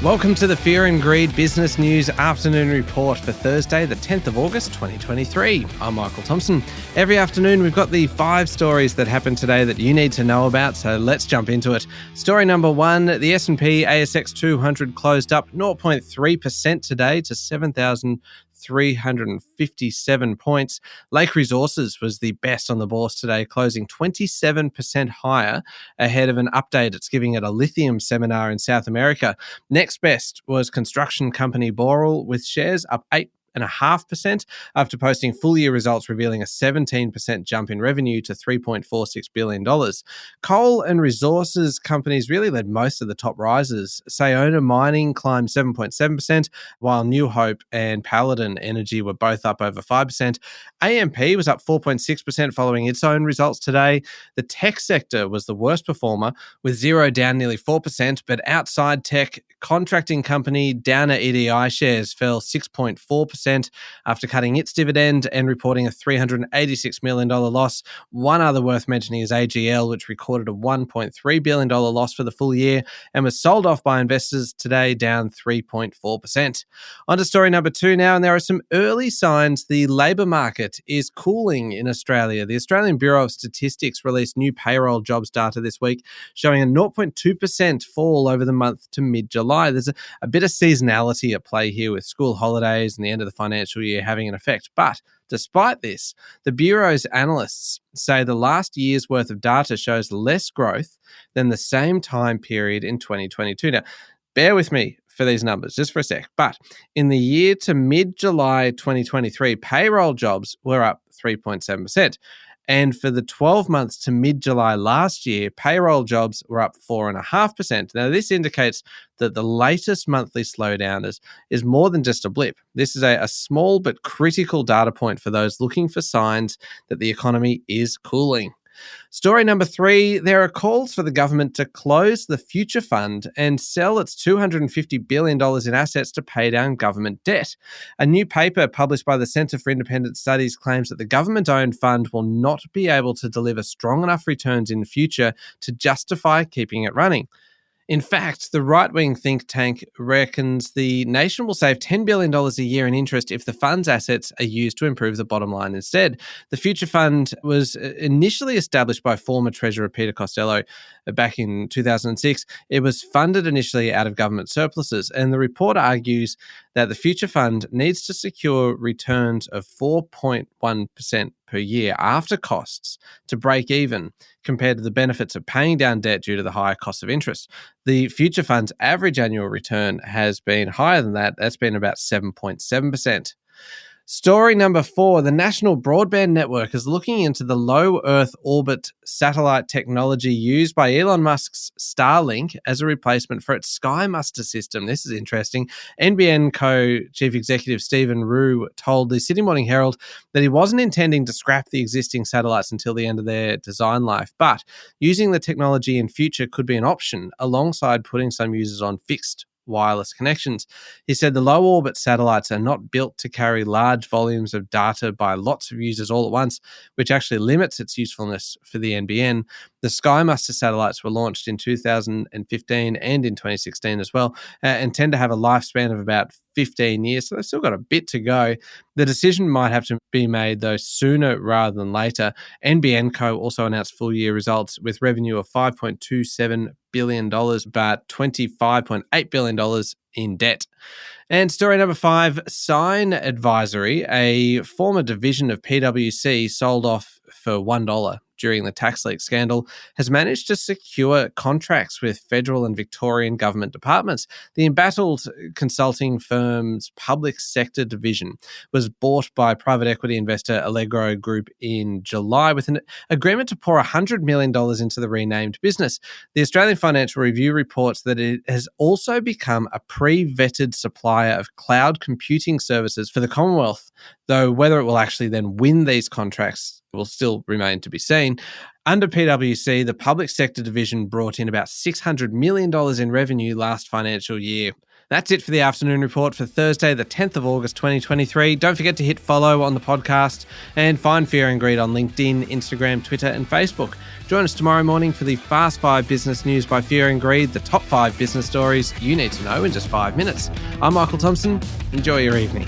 Welcome to the Fear and Greed Business News Afternoon Report for Thursday, the 10th of August, 2023. I'm Michael Thompson. Every afternoon, we've got the 5 stories that happened today that you need to know about, so let's jump into it. Story number 1, the S&P ASX 200 closed up 0.3% today to 7,357 points. Lake Resources was the best on the bourse today, closing 27% higher ahead of an update it's giving at a lithium seminar in South America. Next best was construction company Boral, with shares up 8.5% after posting full-year results revealing a 17% jump in revenue to $3.46 billion. Coal and resources companies really led most of the top rises. Sayona Mining climbed 7.7%, while New Hope and Paladin Energy were both up over 5%. AMP was up 4.6% following its own results today. The tech sector was the worst performer, with Xero down nearly 4%, but outside tech, contracting company Downer EDI shares fell 6.4% after cutting its dividend and reporting a $386 million loss. One other worth mentioning is AGL, which recorded a $1.3 billion loss for the full year and was sold off by investors today, down 3.4%. On to story number 2 now, and there are some early signs the labour market is cooling in Australia. The Australian Bureau of Statistics released new payroll jobs data this week, showing a 0.2% fall over the month to mid-July. There's a bit of seasonality at play here, with school holidays and the end of the financial year having an effect. But despite this, the Bureau's analysts say the last year's worth of data shows less growth than the same time period in 2022. Now, bear with me for these numbers just for a sec. But in the year to mid-July 2023, payroll jobs were up 3.7%. And for the 12 months to mid-July last year, payroll jobs were up 4.5%. Now, this indicates that the latest monthly slowdown is more than just a blip. This is a small but critical data point for those looking for signs that the economy is cooling. Story number 3, there are calls for the government to close the Future Fund and sell its $250 billion in assets to pay down government debt. A new paper published by the Centre for Independent Studies claims that the government-owned fund will not be able to deliver strong enough returns in the future to justify keeping it running. In fact, the right-wing think tank reckons the nation will save $10 billion a year in interest if the fund's assets are used to improve the bottom line instead. The Future Fund was initially established by former Treasurer Peter Costello back in 2006. It was funded initially out of government surpluses, and the report argues that the Future Fund needs to secure returns of 4.1% per year after costs to break even, compared to the benefits of paying down debt due to the higher cost of interest. The Future Fund's average annual return has been higher than that. That's been about 7.7%. Story number 4, the National Broadband Network is looking into the low Earth orbit satellite technology used by Elon Musk's Starlink as a replacement for its Sky Muster system. This is interesting. NBN co-chief executive Stephen Rue told the Sydney Morning Herald that he wasn't intending to scrap the existing satellites until the end of their design life, but using the technology in future could be an option alongside putting some users on fixed wireless connections. He said the low orbit satellites are not built to carry large volumes of data by lots of users all at once, which actually limits its usefulness for the NBN. The Sky Muster satellites were launched in 2015 and in 2016 as well, and tend to have a lifespan of about 15 years, so they've still got a bit to go. The decision might have to be made, though, sooner rather than later. NBN Co. also announced full-year results with revenue of $5.27 billion, but $25.8 billion in debt. And story number 5, Sign Advisory, a former division of PwC sold off for $1 during the tax leak scandal, has managed to secure contracts with federal and Victorian government departments. The embattled consulting firm's public sector division was bought by private equity investor Allegro Group in July with an agreement to pour $100 million into the renamed business. The Australian Financial Review reports that it has also become a pre-vetted supplier of cloud computing services for the Commonwealth, though whether it will actually then win these contracts will still remain to be seen. Under PwC, the public sector division brought in about $600 million in revenue last financial year. That's it for the afternoon report for Thursday, the 10th of August, 2023. Don't forget to hit follow on the podcast and find Fear and Greed on LinkedIn, Instagram, Twitter, and Facebook. Join us tomorrow morning for the Fast 5 Business News by Fear and Greed, the top 5 business stories you need to know in just 5 minutes. I'm Michael Thompson. Enjoy your evening.